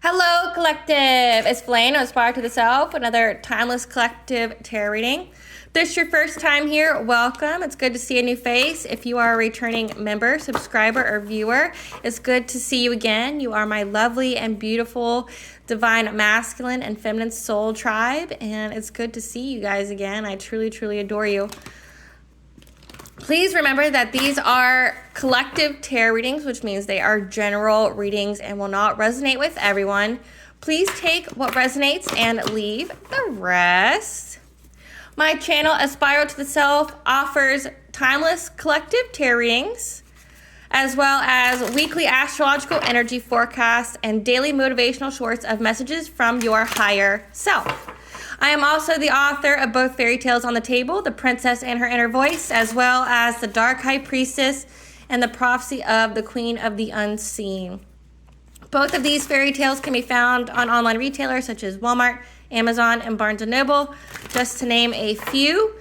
Hello, collective. It's Blaine of Aspire to the Self, another timeless collective tarot reading. If this is your first time here, welcome. It's good to see a new face. If you are a returning member, subscriber, or viewer, it's good to see you again. You are my lovely and beautiful divine masculine and feminine soul tribe, and it's good to see you guys again. I truly, truly adore you. Please remember that these are collective tarot readings, which means they are general readings and will not resonate with everyone. Please take what resonates and leave the rest. My channel, Aspire to the Self, offers timeless collective tarot readings, as well as weekly astrological energy forecasts and daily motivational shorts of messages from your higher self. I am also the author of both fairy tales on the table, The Princess and Her Inner Voice, as well as The Dark High Priestess and The Prophecy of the Queen of the Unseen. Both of these fairy tales can be found on online retailers such as Walmart, Amazon, and Barnes & Noble, just to name a few.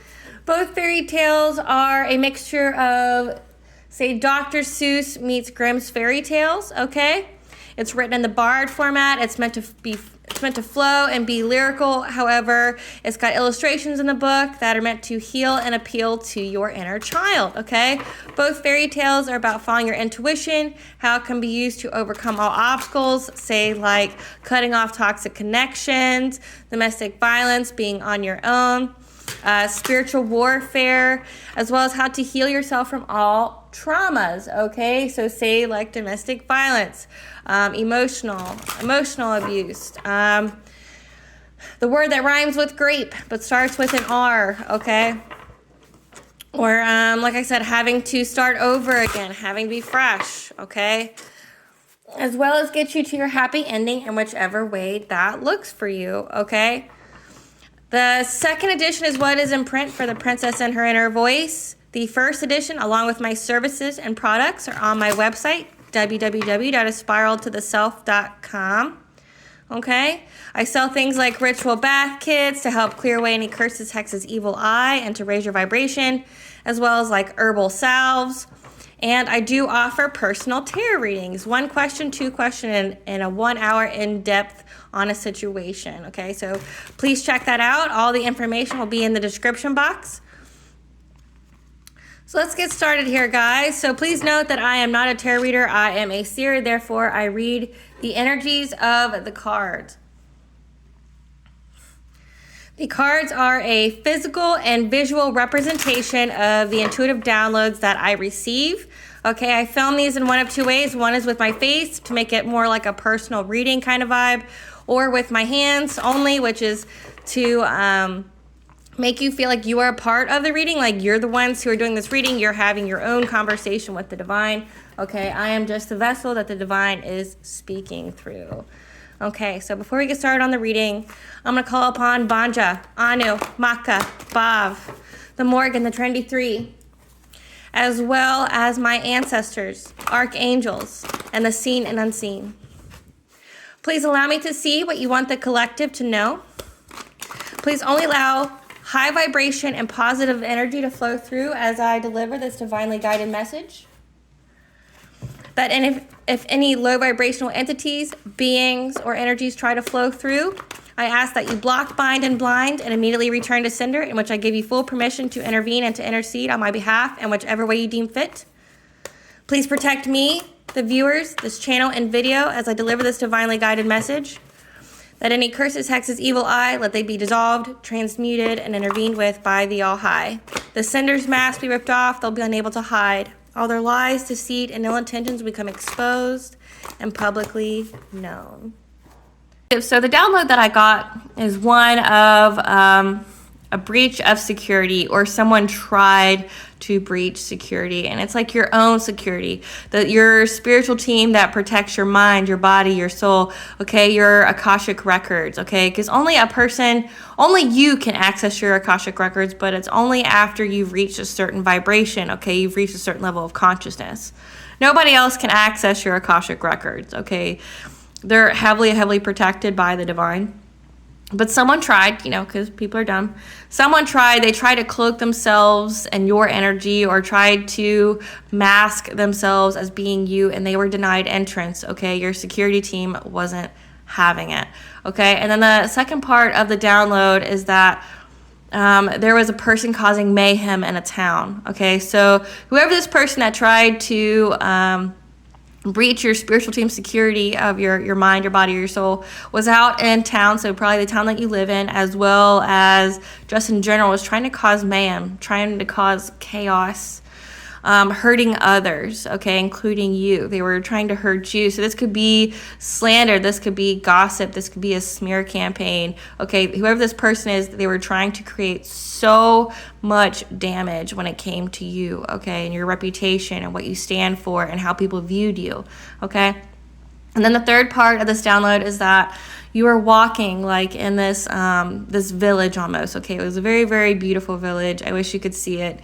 Both fairy tales are a mixture of, say, Dr. Seuss meets Grimm's fairy tales, okay? It's written in the bard format. It's meant to flow and be lyrical. However, it's got illustrations in the book that are meant to heal and appeal to your inner child, okay? Both fairy tales are about following your intuition, how it can be used to overcome all obstacles, say like cutting off toxic connections, domestic violence, being on your own, spiritual warfare, as well as how to heal yourself from all traumas, okay? So say like domestic violence, emotional abuse, the word that rhymes with grape but starts with an R, okay? Or like I said, having to start over again, having to be fresh, okay? As well as get you to your happy ending in whichever way that looks for you, okay? The second edition is what is in print for The Princess and Her Inner Voice. The first edition, along with my services and products, are on my website, www.aspiraltotheself.com. Okay? I sell things like ritual bath kits to help clear away any curses, hexes, evil eye, and to raise your vibration, as well as like herbal salves. And I do offer personal tarot readings, 1 question, 2 question, and a 1 hour in-depth on a situation. Okay, so please check that out. All the information will be in the description box. So let's get started here, guys. So please note that I am not a tarot reader. I am a seer. Therefore, I read the energies of the cards. The cards are a physical and visual representation of the intuitive downloads that I receive. Okay, I film these in one of 2 ways. One is with my face to make it more like a personal reading kind of vibe, or with my hands only, which is to make you feel like you are a part of the reading, like you're the ones who are doing this reading, you're having your own conversation with the divine. Okay, I am just the vessel that the divine is speaking through. Okay, so before we get started on the reading, I'm going to call upon Banja, Anu, Maka, Bav, the Morgan, the Trinity 3, as well as my ancestors, archangels, and the seen and unseen. Please allow me to see what you want the collective to know. Please only allow high vibration and positive energy to flow through as I deliver this divinely guided message. That if any low vibrational entities, beings, or energies try to flow through, I ask that you block, bind, and blind and immediately return to sender, in which I give you full permission to intervene and to intercede on my behalf in whichever way you deem fit. Please protect me, the viewers, this channel, and video as I deliver this divinely guided message. That any curses, hexes, evil eye, let they be dissolved, transmuted, and intervened with by the All-High. The sender's mask be ripped off, they'll be unable to hide. All their lies, deceit, and ill intentions become exposed and publicly known. So the download that I got is one of a breach of security, or someone tried to breach security, and it's like your own security, your spiritual team that protects your mind, your body, your soul, okay, your Akashic records, okay, because only you can access your Akashic records, but it's only after you've reached a certain vibration, okay, you've reached a certain level of consciousness. Nobody else can access your Akashic records, okay, they're heavily protected by the divine. But someone tried, because people are dumb. They tried to cloak themselves and your energy, or tried to mask themselves as being you, and they were denied entrance, okay? Your security team wasn't having it. Okay, and then the second part of the download is that there was a person causing mayhem in a town. Okay, so whoever this person that tried to breach your spiritual team security of your mind, your body, your soul was out in town, so probably the town that you live in, as well as just in general, was trying to cause mayhem, trying to cause chaos, hurting others, okay, including you. They were trying to hurt you. So this could be slander, this could be gossip, this could be a smear campaign, okay. Whoever this person is, they were trying to create so much damage when it came to you, okay, and your reputation and what you stand for and how people viewed you, okay. And then the third part of this download is that you were walking like in this this village almost, okay. It was a very, very beautiful village. I wish you could see it.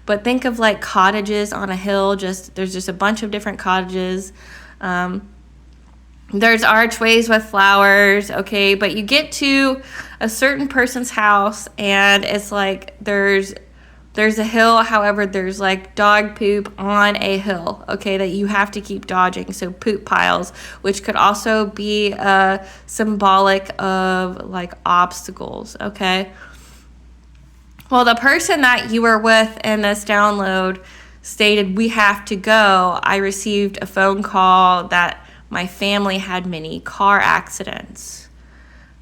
But think of like cottages on a hill. There's just a bunch of different cottages. There's archways with flowers, okay. But you get to a certain person's house, and it's like there's a hill. However, there's like dog poop on a hill, okay, that you have to keep dodging. So poop piles, which could also be symbolic of like obstacles, okay. Well, the person that you were with in this download stated, "We have to go. I received a phone call that my family had many car accidents.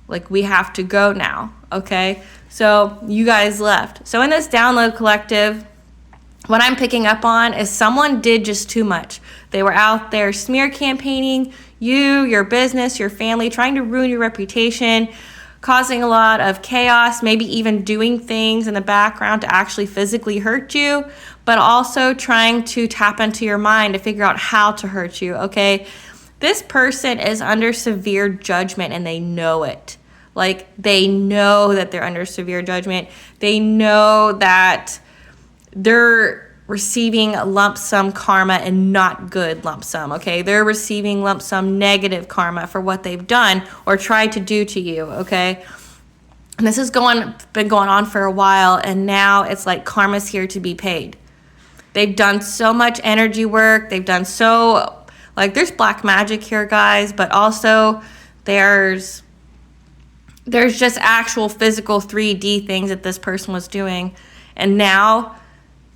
Like, we have to go now," okay? So you guys left. So in this download collective, what I'm picking up on is someone did just too much. They were out there smear campaigning you, your business, your family, trying to ruin your reputation, causing a lot of chaos, maybe even doing things in the background to actually physically hurt you, but also trying to tap into your mind to figure out how to hurt you, okay? This person is under severe judgment, and they know it. Like, they know that they're under severe judgment. They know that they're receiving lump sum karma and not good lump sum, okay? They're receiving lump sum negative karma for what they've done or tried to do to you, okay? And this has been going on for a while, and now it's like karma's here to be paid. They've done so much energy work. They've done there's black magic here, guys, but also there's just actual physical 3D things that this person was doing, and now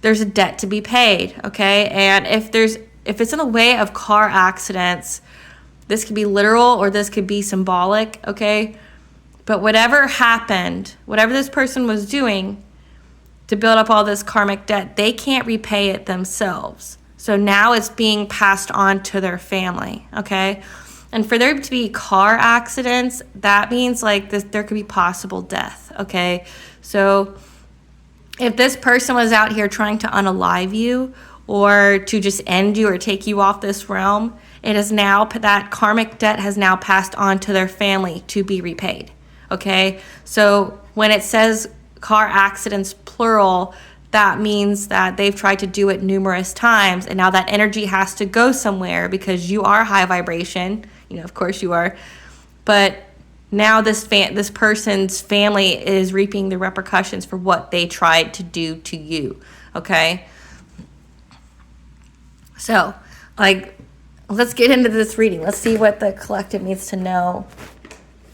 there's a debt to be paid, okay? And if it's in the way of car accidents, this could be literal or this could be symbolic, okay? But whatever happened, whatever this person was doing to build up all this karmic debt, they can't repay it themselves. So now it's being passed on to their family, okay? And for there to be car accidents, that means like there could be possible death, okay? So if this person was out here trying to unalive you or to just end you or take you off this realm, that karmic debt has now passed on to their family to be repaid, okay? So when it says car accidents plural, that means that they've tried to do it numerous times, and now that energy has to go somewhere because you are high vibration. You know, of course you are. But now this person's family is reaping the repercussions for what they tried to do to you, okay? So, let's get into this reading. Let's see what the collective needs to know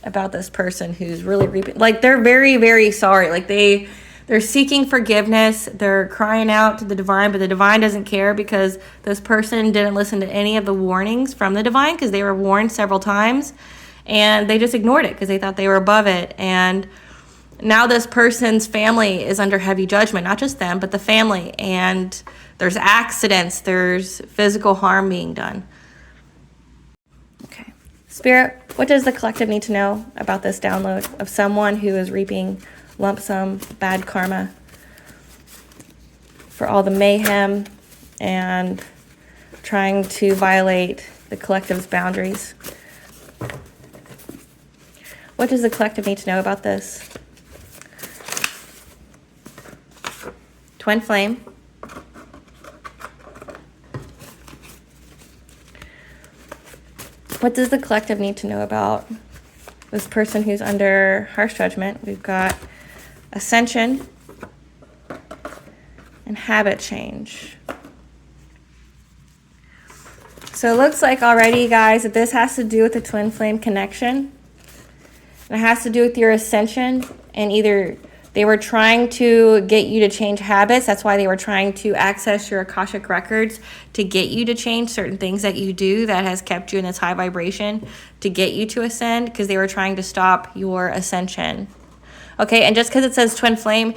about this person who's really reaping. They're very, very sorry. They're seeking forgiveness. They're crying out to the divine, but the divine doesn't care because this person didn't listen to any of the warnings from the divine because they were warned several times. And they just ignored it because they thought they were above it. And now this person's family is under heavy judgment, not just them, but the family. And there's accidents, there's physical harm being done. Okay. Spirit, what does the collective need to know about this download of someone who is reaping lump sum bad karma for all the mayhem and trying to violate the collective's boundaries? What does the collective need to know about this? Twin flame. What does the collective need to know about this person who's under harsh judgment? We've got ascension and habit change. So it looks like already, guys, that this has to do with the twin flame connection. And it has to do with your ascension, and either they were trying to get you to change habits. That's why they were trying to access your Akashic records to get you to change certain things that you do that has kept you in this high vibration to get you to ascend, because they were trying to stop your ascension. Okay, and just because it says twin flame,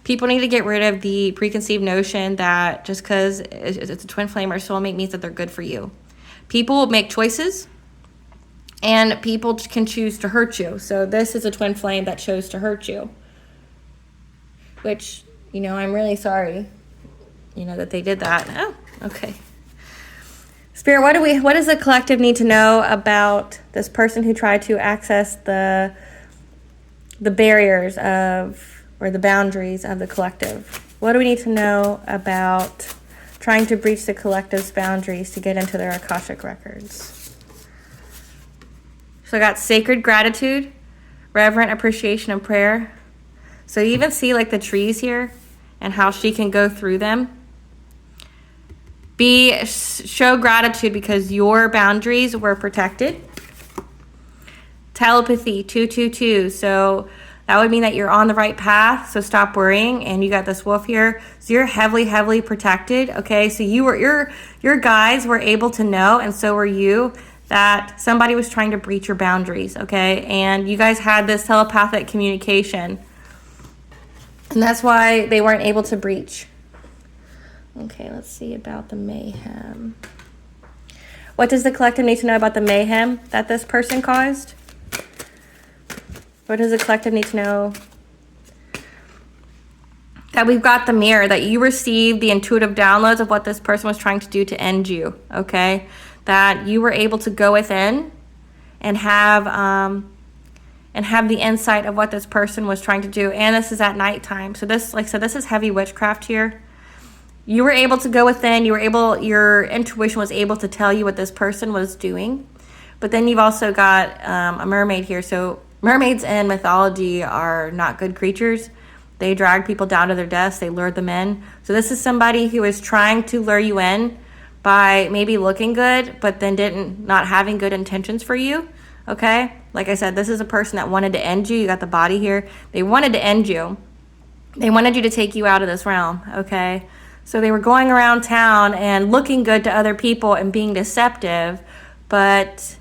people need to get rid of the preconceived notion that just because it's a twin flame or soulmate means that they're good for you. People make choices, and people can choose to hurt you. So this is a twin flame that chose to hurt you. Which, you know, I'm really sorry, you know, that they did that. Oh, okay. Spirit, what does the collective need to know about this person who tried to access the barriers of, or the boundaries of the collective? What do we need to know about trying to breach the collective's boundaries to get into their Akashic records? So I got sacred gratitude, reverent appreciation and prayer. So you even see like the trees here and how she can go through them. Show gratitude because your boundaries were protected. Telepathy, 222. So that would mean that you're on the right path. So stop worrying. And you got this wolf here. So you're heavily, heavily protected. Okay. So your guides were able to know, and so were you, that somebody was trying to breach your boundaries. Okay. And you guys had this telepathic communication. And that's why they weren't able to breach. Okay, let's see about the mayhem. What does the collective need to know about the mayhem that this person caused? What does the collective need to know? That we've got the mirror, that you received the intuitive downloads of what this person was trying to do to end you, okay? That you were able to go within and have the insight of what this person was trying to do. And this is at nighttime. So this, like I said, this is heavy witchcraft here. You were able to go within, your intuition was able to tell you what this person was doing. But then you've also got a mermaid here. So mermaids in mythology are not good creatures. They drag people down to their deaths. They lure them in. So this is somebody who is trying to lure you in by maybe looking good, but then not having good intentions for you. Okay? Like I said, this is a person that wanted to end you. You got the body here. They wanted to end you. They wanted you to take you out of this realm. Okay? So they were going around town and looking good to other people and being deceptive, but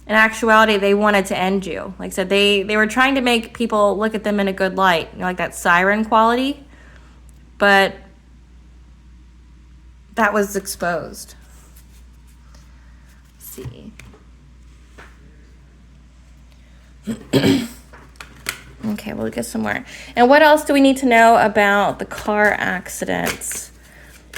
in actuality, they wanted to end you. Like I said, they were trying to make people look at them in a good light, you know, like that siren quality, but that was exposed. Let's see. Okay, we'll get some more. And what else do we need to know about the car accidents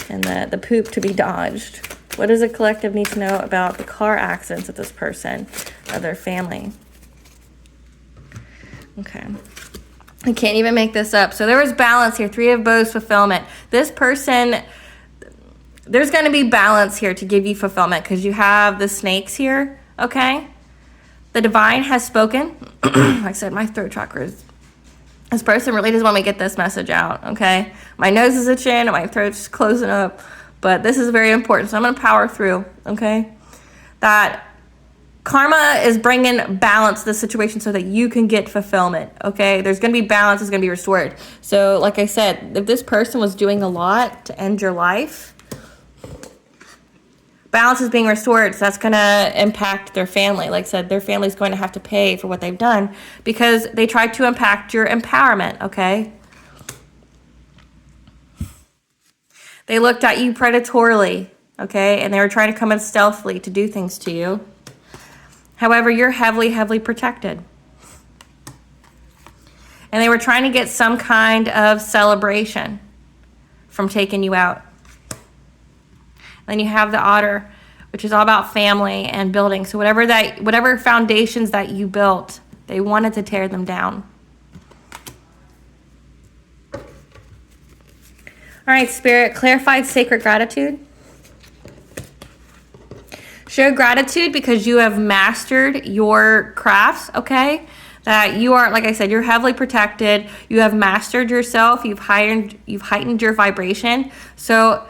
and the poop to be dodged? What does the collective need to know about the car accidents of this person, of their family? Okay. I can't even make this up. So there was balance here. 3 of Bows, fulfillment. This person, there's going to be balance here to give you fulfillment because you have the snakes here, okay? The divine has spoken. Like I said, my throat chakra is... This person really doesn't want me to get this message out, okay? My nose is itching and my throat's closing up. But this is very important, so I'm going to power through, okay? That karma is bringing balance to the situation so that you can get fulfillment, okay? There's going to be balance. It's going to be restored. So, like I said, if this person was doing a lot to end your life, balance is being restored, so that's going to impact their family. Like I said, their family's going to have to pay for what they've done because they tried to impact your empowerment, okay? They looked at you predatorily, okay? And they were trying to come in stealthily to do things to you. However, you're heavily, heavily protected. And they were trying to get some kind of celebration from taking you out. Then you have the otter, which is all about family and building. So whatever foundations that you built, they wanted to tear them down. All right, Spirit, clarified sacred gratitude. Show gratitude because you have mastered your crafts, okay? That you are, like I said, you're heavily protected. You have mastered yourself. You've heightened your vibration. So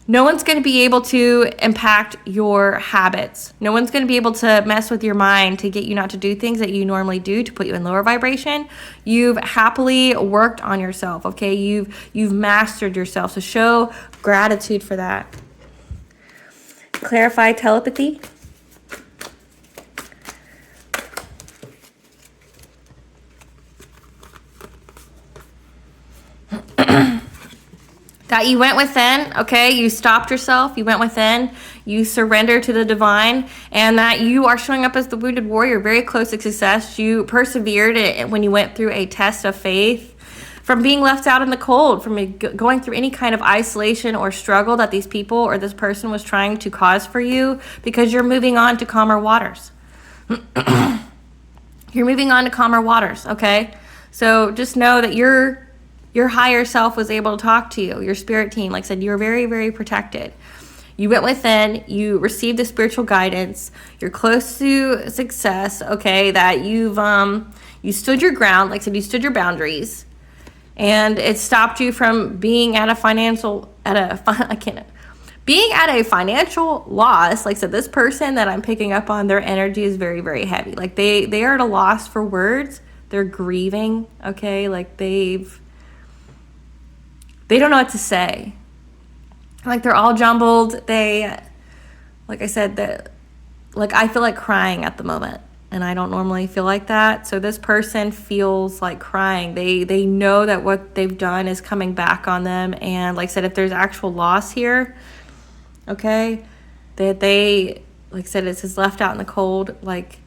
No one's going to be able to impact your habits. No one's going to be able to mess with your mind to get you not to do things that you normally do to put you in lower vibration. You've happily worked on yourself, okay? You've mastered yourself. So show gratitude for that. Clarify telepathy. That you went within, okay? You stopped yourself, you went within, you surrendered to the divine, and that you are showing up as the wounded warrior, very close to success. You persevered when you went through a test of faith, from being left out in the cold, from going through any kind of isolation or struggle that these people or this person was trying to cause for you, because you're moving on to calmer waters. You're moving on to calmer waters, okay? So just know that your higher self was able to talk to you, your spirit team. Like I said, you're very, very protected. You went within, you received the spiritual guidance, you're close to success, okay, that you stood your ground, like I said, you stood your boundaries, and it stopped you from being at a financial loss. Like I said, this person that I'm picking up on, their energy is very, very heavy. Like they are at a loss for words. They're grieving, okay, like they don't know what to say. Like they're all jumbled. Like I said, I feel like crying at the moment, and I don't normally feel like that. So this person feels like crying. They know that what they've done is coming back on them. And like I said, if there's actual loss here, okay, that they, like I said, it's just left out in the cold. Like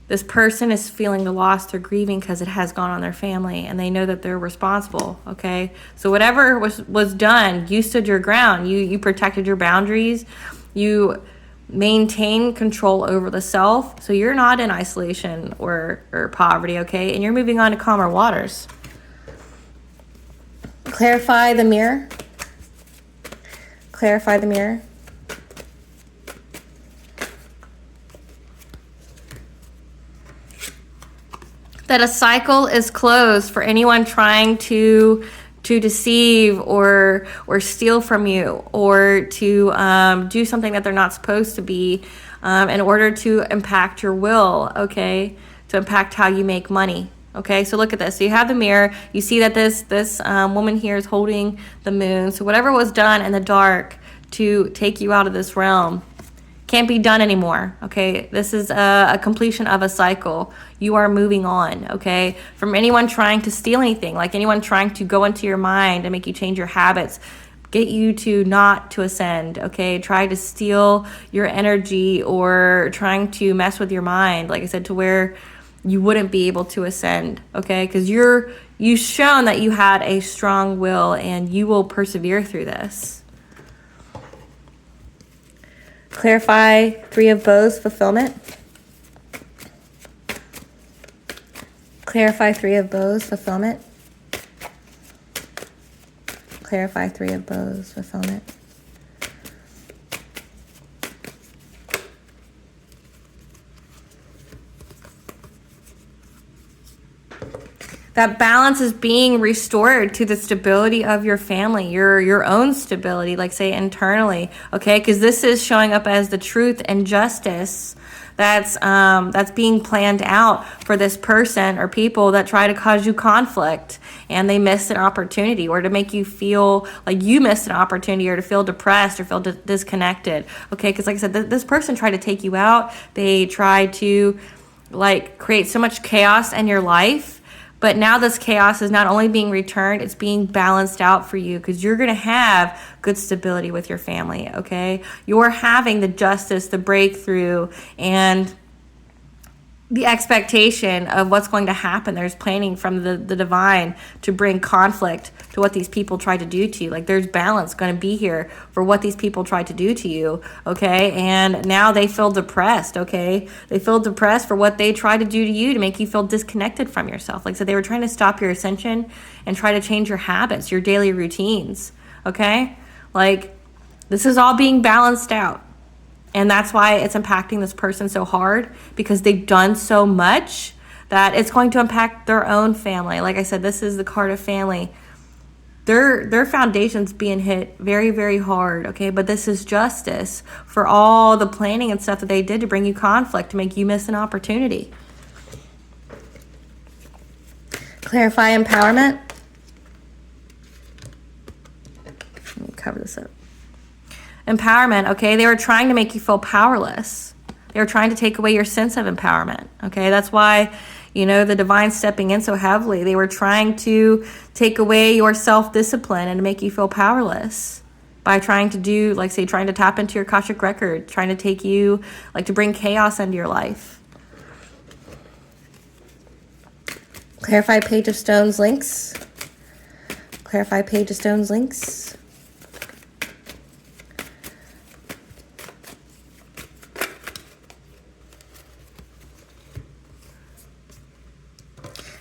this person is feeling the loss. They're grieving because it has gone on their family, and they know that they're responsible, okay? So whatever was done, you stood your ground. You protected your boundaries. You maintain control over the self. So you're not in isolation or poverty, okay? And you're moving on to calmer waters. Clarify the mirror. Clarify the mirror. That a cycle is closed for anyone trying to deceive or steal from you, or to do something that they're not supposed to be, in order to impact your will, okay, to impact how you make money. Okay, so look at this. So you have the mirror. You see that this woman here is holding the moon. So whatever was done in the dark to take you out of this realm can't be done anymore, okay? This is a completion of a cycle. You are moving on, okay? From anyone trying to steal anything, like anyone trying to go into your mind and make you change your habits, get you to not to ascend, okay? Try to steal your energy or trying to mess with your mind, like I said, to where you wouldn't be able to ascend, okay? Because you've shown that you had a strong will, and you will persevere through this. Clarify Three of Bows fulfillment. Clarify Three of Bows fulfillment. Clarify Three of Bows fulfillment. That balance is being restored to the stability of your family, your own stability, like say internally, okay? Because this is showing up as the truth and justice that's being planned out for this person or people that try to cause you conflict, and they missed an opportunity, or to make you feel like you missed an opportunity, or to feel depressed or feel disconnected, okay? Because like I said, this person tried to take you out. They tried to like create so much chaos in your life. But now this chaos is not only being returned, it's being balanced out for you, because you're going to have good stability with your family, okay? You're having the justice, the breakthrough, and the expectation of what's going to happen. There's planning from the divine to bring conflict to what these people tried to do to you. Like there's balance going to be here for what these people tried to do to you, okay? And now they feel depressed, okay? They feel depressed for what they tried to do to you to make you feel disconnected from yourself. Like so they were trying to stop your ascension and try to change your habits, your daily routines, okay? Like this is all being balanced out. And that's why it's impacting this person so hard, because they've done so much that it's going to impact their own family. Like I said, this is the card of family. their foundation's being hit very, very hard, okay? But this is justice for all the planning and stuff that they did to bring you conflict, to make you miss an opportunity. Clarify empowerment. Let me cover this up. Empowerment, okay? They were trying to make you feel powerless. They were trying to take away your sense of empowerment, okay? That's why, you know, the divine stepping in so heavily. They were trying to take away your self-discipline and to make you feel powerless by trying to do, like, say, trying to tap into your Akashic record, trying to take you, like, to bring chaos into your life. Clarify Page of Stones links. Clarify Page of Stones links.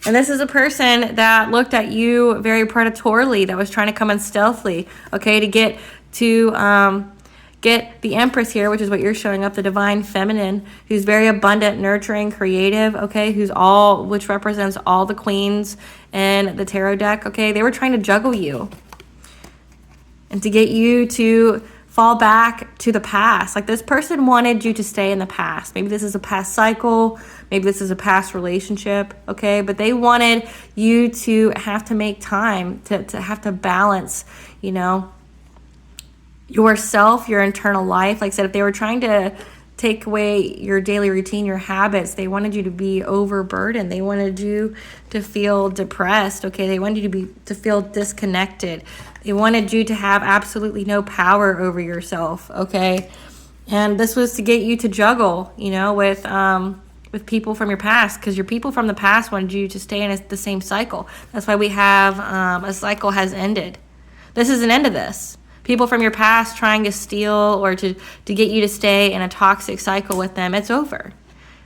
And this is a person that looked at you very predatorily, that was trying to come in stealthily, okay, to get the Empress here, which is what you're showing up, the divine feminine, who's very abundant, nurturing, creative, okay, which represents all the queens in the tarot deck, okay. They were trying to juggle you and to get you to fall back to the past. Like, this person wanted you to stay in the past. Maybe this is a past cycle. Maybe this is a past relationship, okay? But they wanted you to have to make time, to have to balance, you know, yourself, your internal life. Like I said, if they were trying to take away your daily routine, your habits, they wanted you to be overburdened. They wanted you to feel depressed, okay? They wanted you to feel disconnected. They wanted you to have absolutely no power over yourself, okay? And this was to get you to juggle, you know, with people from your past, because your people from the past wanted you to stay in the same cycle. That's why we have a cycle has ended. This is an end of this. People from your past trying to steal or to get you to stay in a toxic cycle with them, it's over.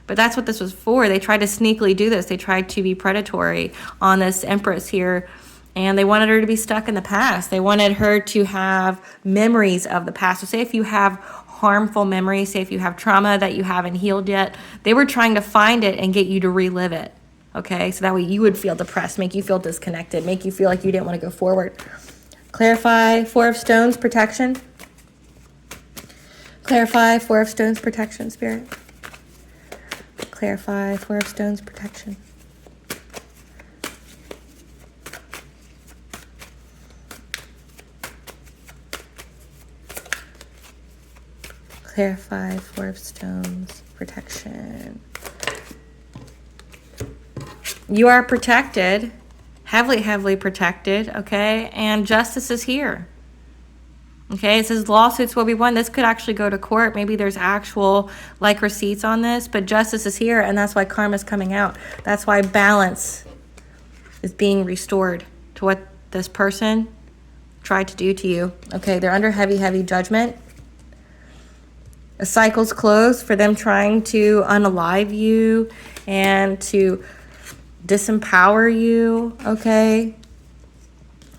But that's what this was for. They tried to sneakily do this. They tried to be predatory on this Empress here, and they wanted her to be stuck in the past. They wanted her to have memories of the past. So say if you have harmful memories, say if you have trauma that you haven't healed yet, they were trying to find it and get you to relive it, okay? So that way you would feel depressed, make you feel disconnected, make you feel like you didn't want to go forward. Clarify Four of Stones protection. Clarify Four of Stones protection, Spirit. Clarify Four of Stones protection. Clarify Four of Stones protection. You are protected. Heavily protected, okay? And justice is here. Okay, it says lawsuits will be won. This could actually go to court. Maybe there's actual, like, receipts on this, but justice is here, and that's why karma's coming out. That's why balance is being restored to what this person tried to do to you. Okay, they're under heavy judgment. A cycle's closed for them trying to unalive you and to disempower you, okay,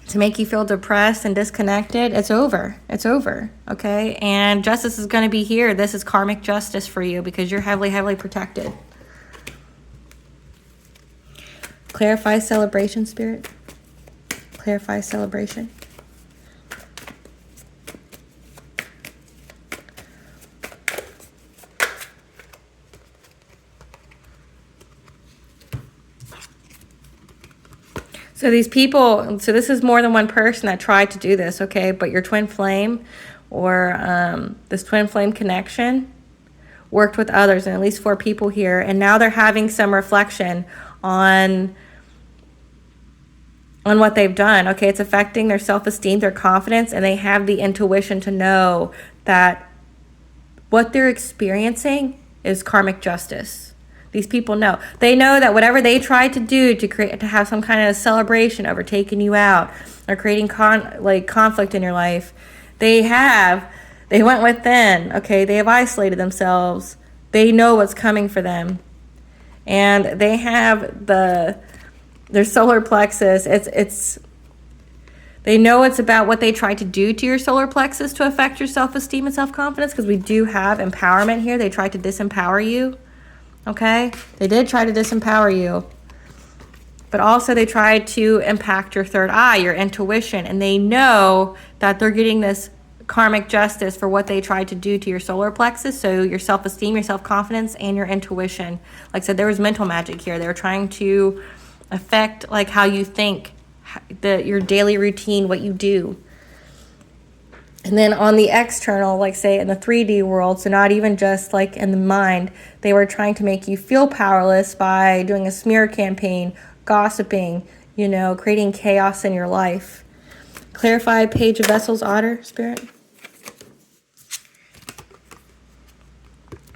to make you feel depressed and disconnected. It's over, okay? And justice is going to be here. This is karmic justice for you because you're heavily protected. Clarify celebration, Spirit. Clarify celebration. So these people, so this is more than one person that tried to do this, okay? But your twin flame or this twin flame connection worked with others, and at least 4 people here. And now they're having some reflection on what they've done, okay? It's affecting their self-esteem, their confidence, and they have the intuition to know that what they're experiencing is karmic justice. These people know. They know that whatever they tried to do to have some kind of celebration over taking you out or creating conflict in your life, they went within, okay? They have isolated themselves. They know what's coming for them. And they have their solar plexus. They know it's about what they tried to do to your solar plexus to affect your self-esteem and self-confidence, because we do have empowerment here. They tried to disempower you. Okay, they did try to disempower you. But also they try to impact your third eye, your intuition, and they know that they're getting this karmic justice for what they tried to do to your solar plexus. So your self-esteem, your self-confidence, and your intuition. Like I said, there was mental magic here. They were trying to affect like how you think, your daily routine, what you do. And then on the external, like say in the 3D world, so not even just like in the mind, they were trying to make you feel powerless by doing a smear campaign, gossiping, you know, creating chaos in your life. Clarify Page of Vessels, Otter, Spirit.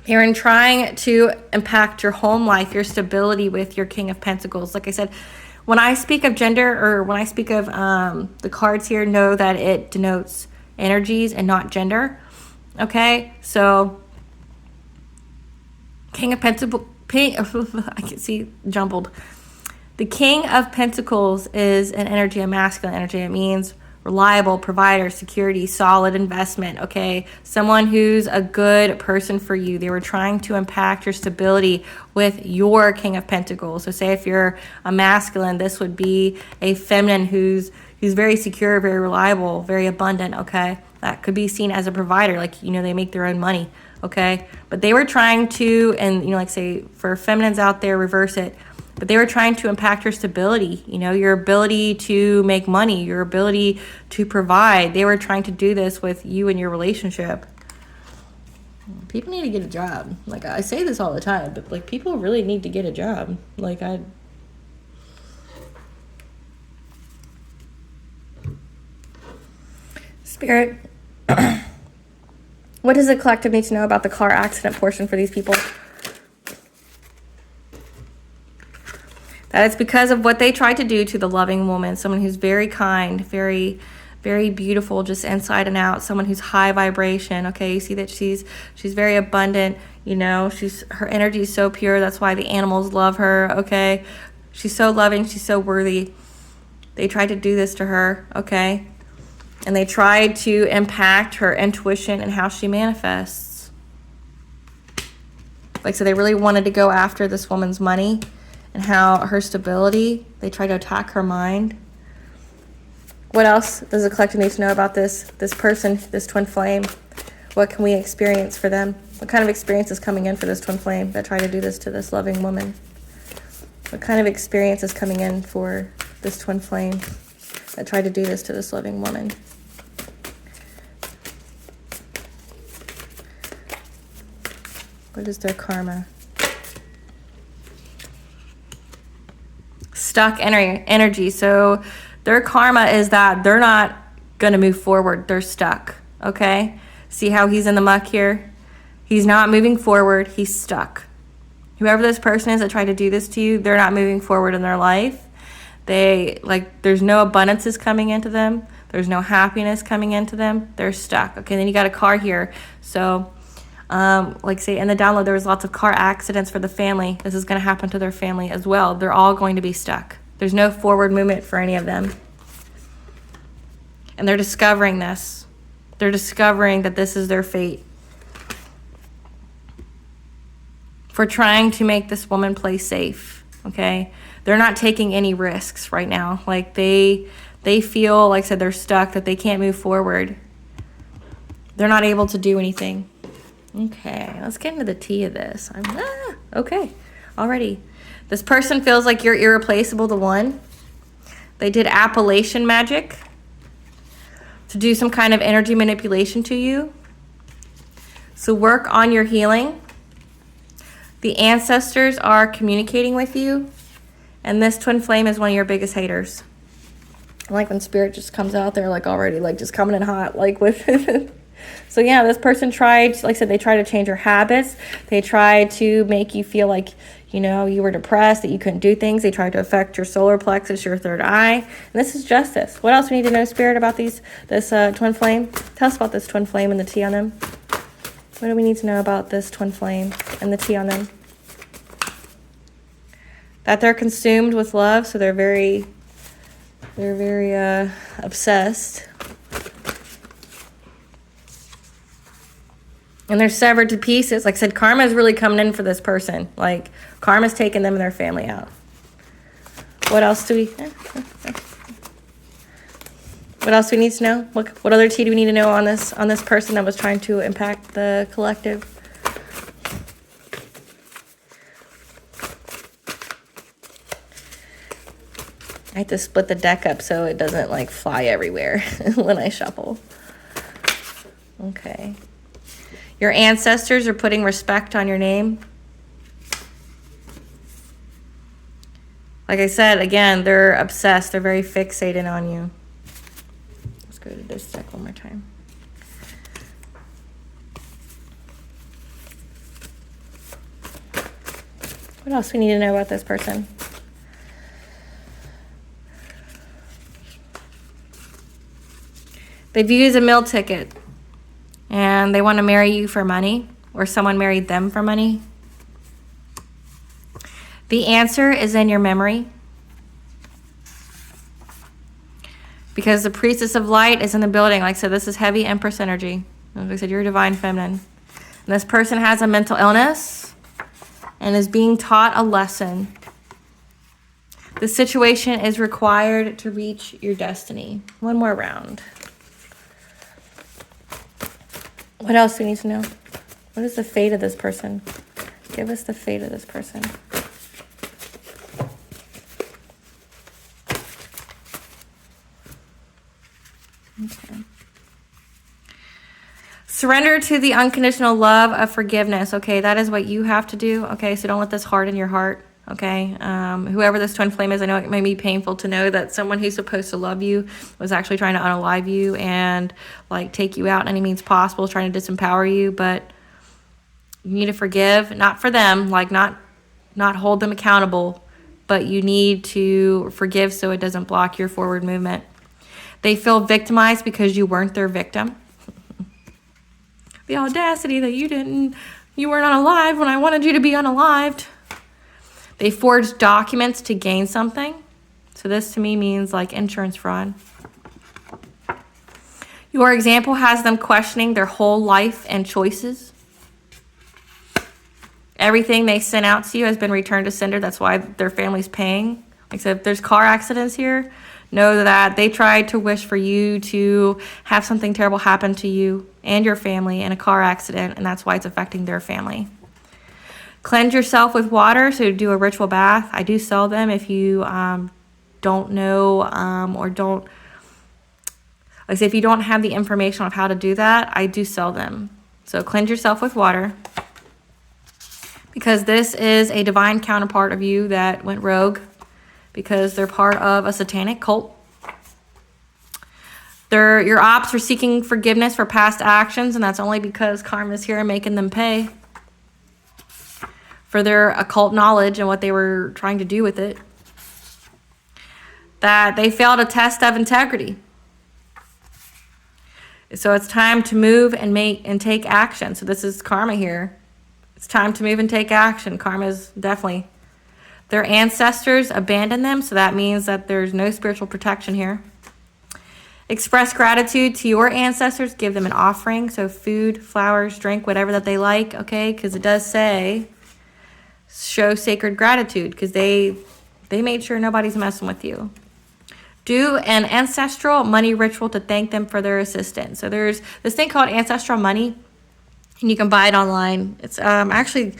They're trying to impact your home life, your stability with your King of Pentacles. Like I said, when I speak of gender, or when I speak of the cards here, know that it denotes energies and not gender. Okay, so King of Pentacles, I can see jumbled. The King of Pentacles is an energy, a masculine energy. It means reliable, provider, security, solid investment, okay? Someone who's a good person for you. They were trying to impact your stability with your King of Pentacles. So say if you're a masculine, this would be a feminine who's very secure, very reliable, very abundant, okay? That could be seen as a provider, like, you know, they make their own money, okay? But they were trying to, and, you know, like say for feminines out there, reverse it. But they were trying to impact your stability, you know, your ability to make money, your ability to provide. They were trying to do this with you and your relationship. People need to get a job. Like, I say this all the time, but, like, people really need to get a job. Like, Spirit, what does the collective need to know about the car accident portion for these people? That it's because of what they tried to do to the loving woman, someone who's very kind, very, very beautiful, just inside and out, someone who's high vibration, okay? You see that she's very abundant, you know, her energy is so pure, that's why the animals love her, okay? She's so loving, she's so worthy. They tried to do this to her, okay? And they tried to impact her intuition and how she manifests. Like, so they really wanted to go after this woman's money and how her stability. They tried to attack her mind. What else does the collective need to know about this person, this twin flame? What can we experience for them? What kind of experience is coming in for this twin flame that tried to do this to this loving woman? What kind of experience is coming in for this twin flame that tried to do this to this loving woman? What is their karma? Stuck energy. So their karma is that they're not going to move forward. They're stuck. Okay? See how he's in the muck here? He's not moving forward. He's stuck. Whoever this person is that tried to do this to you, they're not moving forward in their life. There's no abundances coming into them. There's no happiness coming into them. They're stuck. Okay, then you got a car here. So like say in the download, there was lots of car accidents for the family. This is going to happen to their family as well. They're all going to be stuck. There's no forward movement for any of them. And they're discovering this. They're discovering that this is their fate. For trying to make this woman play safe, okay? They're not taking any risks right now. Like they feel, like I said, they're stuck, that they can't move forward. They're not able to do anything. Okay, let's get into the tea of this. Okay, already. This person feels like you're irreplaceable to one. They did appellation magic to do some kind of energy manipulation to you. So work on your healing. The ancestors are communicating with you. And this twin flame is one of your biggest haters. I like when spirit just comes out there like already, like just coming in hot, like with... So yeah, this person tried, like I said, they tried to change your habits. They tried to make you feel like, you know, you were depressed, that you couldn't do things. They tried to affect your solar plexus, your third eye. And this is justice. What else we need to know, Spirit, about this twin flame? Tell us about this twin flame and the tea on them. What do we need to know about this twin flame and the tea on them? That they're consumed with love, so they're very obsessed. And they're severed to pieces. Like I said, karma is really coming in for this person. Like, karma's taking them and their family out. What else do we... What else do we need to know? What other tea do we need to know on this person that was trying to impact the collective? I have to split the deck up so it doesn't like fly everywhere when I shuffle. Okay. Your ancestors are putting respect on your name. Like I said, again, they're obsessed. They're very fixated on you. Let's go to this deck one more time. What else we need to know about this person? They view you as a meal ticket, and they want to marry you for money, or someone married them for money. The answer is in your memory, because the priestess of light is in the building. Like I said, this is heavy Empress energy. Like I said, you're divine feminine. And this person has a mental illness and is being taught a lesson. The situation is required to reach your destiny. One more round. What else do we need to know? What is the fate of this person? Give us the fate of this person. Okay. Surrender to the unconditional love of forgiveness. Okay, that is what you have to do. Okay, so don't let this harden your heart. Okay, whoever this twin flame is, I know it may be painful to know that someone who's supposed to love you was actually trying to unalive you and like take you out in any means possible, trying to disempower you. But you need to forgive, not for them, like not hold them accountable, but you need to forgive so it doesn't block your forward movement. They feel victimized because you weren't their victim. The audacity that you weren't unalived when I wanted you to be unalived. They forged documents to gain something. So this to me means like insurance fraud. Your example has them questioning their whole life and choices. Everything they sent out to you has been returned to sender. That's why their family's paying. Like I said, if there's car accidents here, know that they tried to wish for you to have something terrible happen to you and your family in a car accident, and that's why it's affecting their family. Cleanse yourself with water, so do a ritual bath. I do sell them if you don't know or don't, like I say, if you don't have the information on how to do that, I do sell them. So cleanse yourself with water, because this is a divine counterpart of you that went rogue, because they're part of a satanic cult. Your ops are seeking forgiveness for past actions, and that's only because karma's here and making them pay for their occult knowledge and what they were trying to do with it. That they failed a test of integrity. So it's time to move and take action. So this is karma here. It's time to move and take action. Karma is definitely... Their ancestors abandoned them, so that means that there's no spiritual protection here. Express gratitude to your ancestors. Give them an offering. So food, flowers, drink, whatever that they like, okay? Because it does say, show sacred gratitude, because they made sure nobody's messing with you. Do an ancestral money ritual to thank them for their assistance. So there's this thing called ancestral money, and you can buy it online. It's actually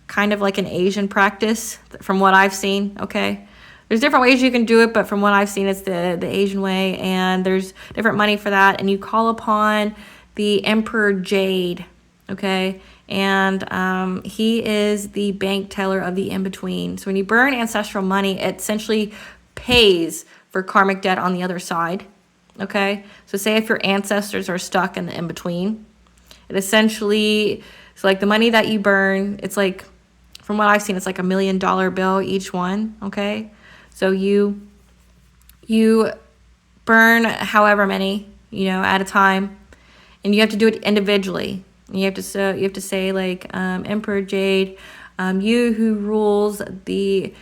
kind of like an Asian practice from what I've seen, okay? There's different ways you can do it, but from what I've seen, it's the Asian way, and there's different money for that, and you call upon the Emperor Jade, okay? And he is the bank teller of the in-between. So when you burn ancestral money, it essentially pays for karmic debt on the other side, okay? So say if your ancestors are stuck in the in-between, it essentially, it's like the money that you burn, it's like, from what I've seen, it's like $1 million bill each one, okay? So you burn however many, at a time, and you have to do it individually. And you have to say like, Emperor Jade, you who rules the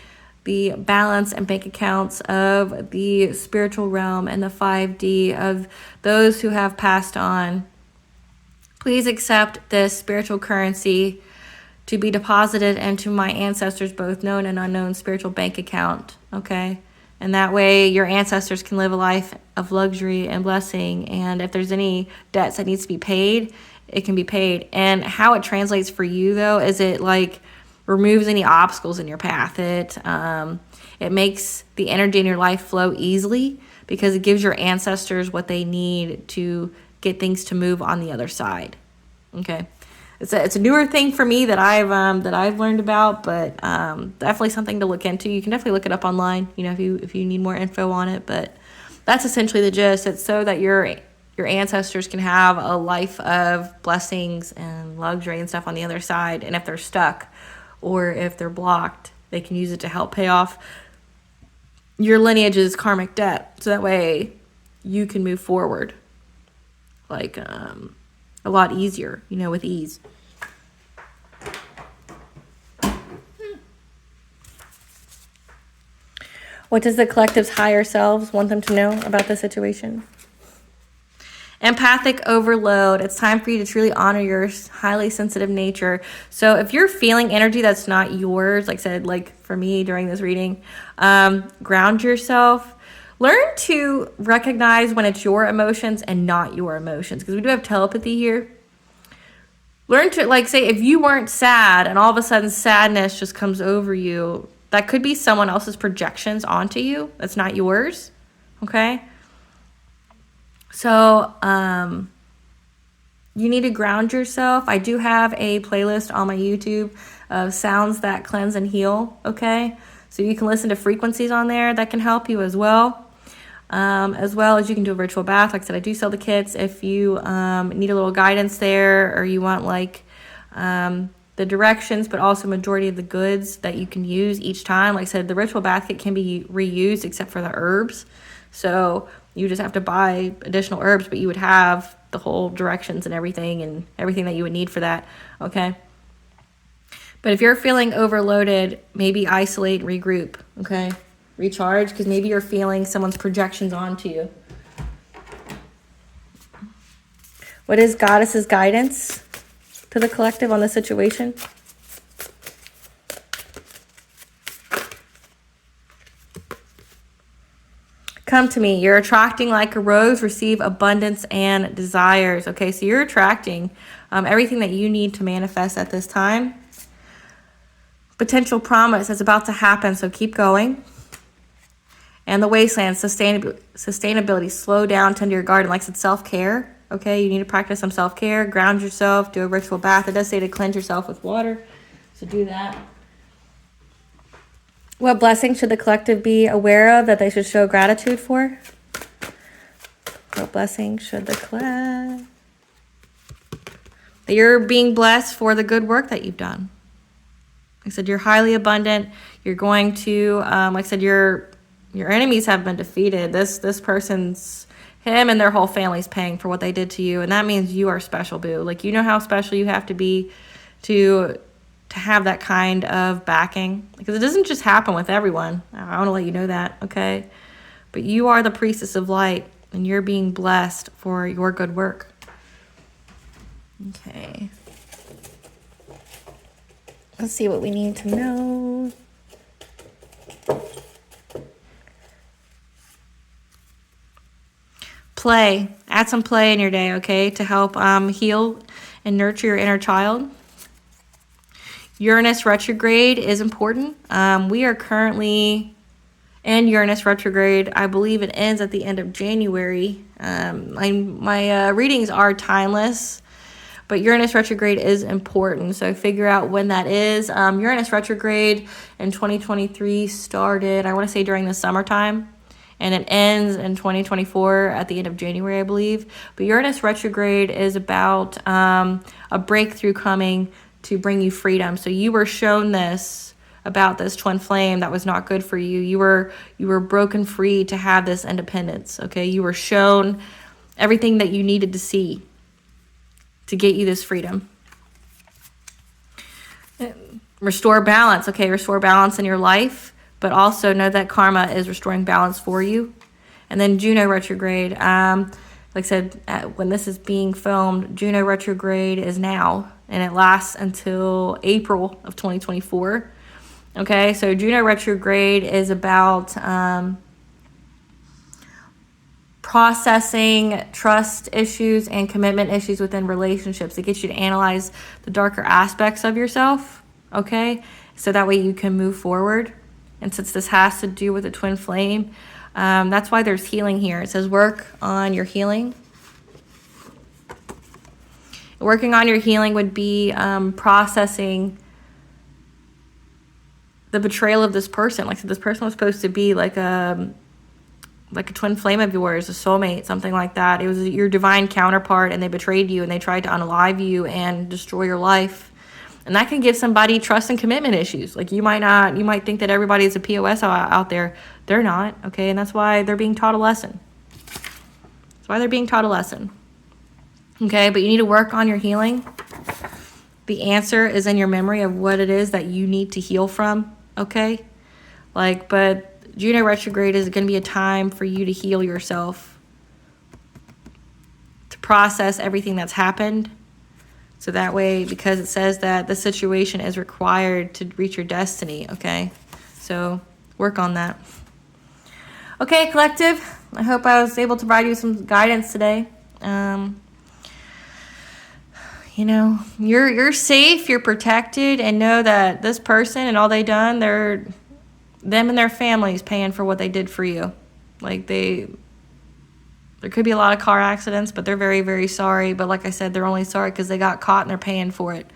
balance and bank accounts of the spiritual realm and the 5D of those who have passed on, please accept this spiritual currency to be deposited into my ancestors' both known and unknown spiritual bank account, okay? And that way your ancestors can live a life of luxury and blessing. And if there's any debts that needs to be paid, it can be paid. And how it translates for you, though, is it like removes any obstacles in your path. It makes the energy in your life flow easily because it gives your ancestors what they need to get things to move on the other side. Okay. It's a newer thing for me that I've learned about, but definitely something to look into. You can definitely look it up online, if you need more info on it. But that's essentially the gist. It's so that your ancestors can have a life of blessings and luxury and stuff on the other side. And if they're stuck or if they're blocked, they can use it to help pay off your lineage's karmic debt. So that way you can move forward like a lot easier, with ease. What does the collective's higher selves want them to know about the situation? Empathic overload. It's time for you to truly honor your highly sensitive nature. So if you're feeling energy that's not yours, like I said, like for me during this reading, ground yourself. Learn to recognize when it's your emotions and not your emotions, because we do have telepathy here. Learn to, say, if you weren't sad and all of a sudden sadness just comes over you, that could be someone else's projections onto you. That's not yours, okay? So you need to ground yourself. I do have a playlist on my YouTube of sounds that cleanse and heal, okay? So you can listen to frequencies on there that can help you as well. As well as you can do a ritual bath. Like I said, I do sell the kits if you need a little guidance there, or you want the directions, but also majority of the goods that you can use each time. Like I said, the ritual bath kit can be reused except for the herbs. So you just have to buy additional herbs, but you would have the whole directions and everything that you would need for that, okay? But if you're feeling overloaded, maybe isolate, regroup, okay? Recharge, because maybe you're feeling someone's projections onto you. What is Goddess's guidance to the collective on the situation? Come to me. You're attracting like a rose. Receive abundance and desires. Okay, so you're attracting everything that you need to manifest at this time. Potential promise is about to happen, so keep going. And the wasteland, sustainability, slow down, tend to your garden. Like I said, self-care, okay? You need to practice some self-care, ground yourself, do a ritual bath. It does say to cleanse yourself with water, so do that. What blessing should the collective be aware of that they should show gratitude for? What blessing should the collective... That you're being blessed for the good work that you've done. Like I said, you're highly abundant. You're going to, like I said, your enemies have been defeated. This person's, him and their whole family's paying for what they did to you. And that means you are special, boo. Like, you know how special you have to be to have that kind of backing. Because it doesn't just happen with everyone. I want to let you know that, okay? But you are the priestess of light, and you're being blessed for your good work. Okay. Let's see what we need to know. Play. Add some play in your day, okay, to help heal and nurture your inner child. Uranus retrograde is important. We are currently in Uranus retrograde. I believe it ends at the end of January. My readings are timeless, but Uranus retrograde is important, so figure out when that is. Uranus retrograde in 2023 started, I want to say, during the summertime. And it ends in 2024 at the end of January, I believe. But Uranus retrograde is about a breakthrough coming to bring you freedom. So you were shown this about this twin flame that was not good for you. You were broken free to have this independence, okay? You were shown everything that you needed to see to get you this freedom. Restore balance, okay? Restore balance in your life. But also know that karma is restoring balance for you. And then Juno retrograde. Like I said, when this is being filmed, Juno retrograde is now. And it lasts until April of 2024. Okay, so Juno retrograde is about processing trust issues and commitment issues within relationships. It gets you to analyze the darker aspects of yourself, okay? So that way you can move forward. And since this has to do with a twin flame, that's why there's healing here. It says work on your healing. Working on your healing would be processing the betrayal of this person. Like, so this person was supposed to be like a twin flame of yours, a soulmate, something like that. It was your divine counterpart, and they betrayed you, and they tried to unalive you and destroy your life. And that can give somebody trust and commitment issues. Like, you might think that everybody is a POS out there. They're not, okay? And that's why they're being taught a lesson. That's why they're being taught a lesson. Okay, but you need to work on your healing. The answer is in your memory of what it is that you need to heal from, okay? But Juno retrograde is going to be a time for you to heal yourself, to process everything that's happened. So that way, because it says that the situation is required to reach your destiny, okay? So work on that. Okay, collective, I hope I was able to provide you some guidance today. You're safe, you're protected, and know that this person and all they done, them and their families paying for what they did for you. There could be a lot of car accidents, but they're very, very sorry. But like I said, they're only sorry because they got caught and they're paying for it.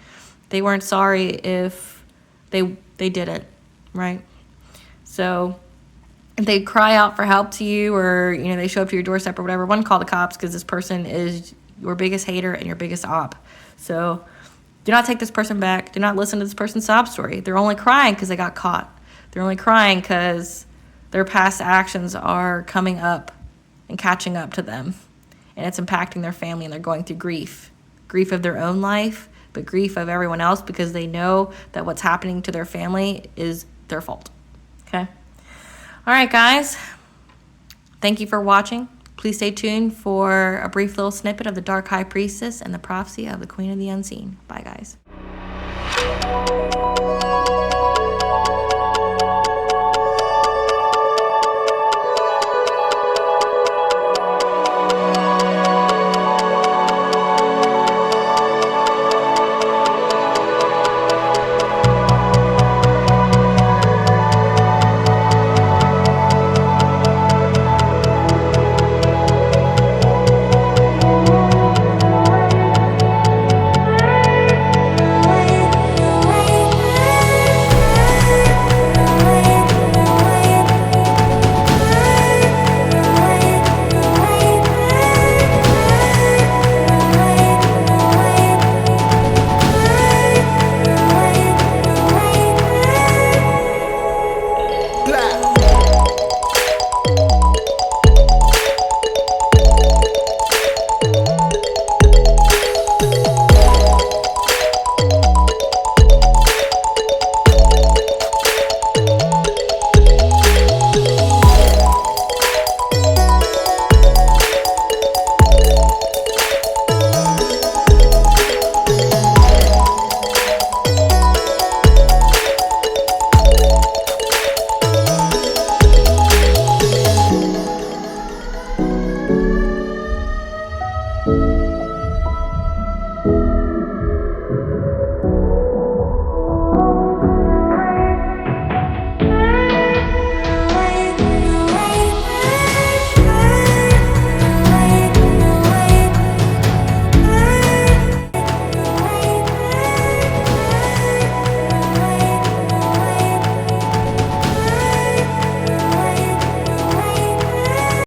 They weren't sorry if they did it, right? So if they cry out for help to you, or they show up to your doorstep or whatever, one, call the cops, because this person is your biggest hater and your biggest op. So do not take this person back. Do not listen to this person's sob story. They're only crying because they got caught. They're only crying because their past actions are coming up and catching up to them, and it's impacting their family, and they're going through grief of their own life, but grief of everyone else, because they know that what's happening to their family is their fault. Okay. All right, guys. Thank you for watching. Please stay tuned for a brief little snippet of the Dark High Priestess and the prophecy of the Queen of the Unseen. Bye, guys.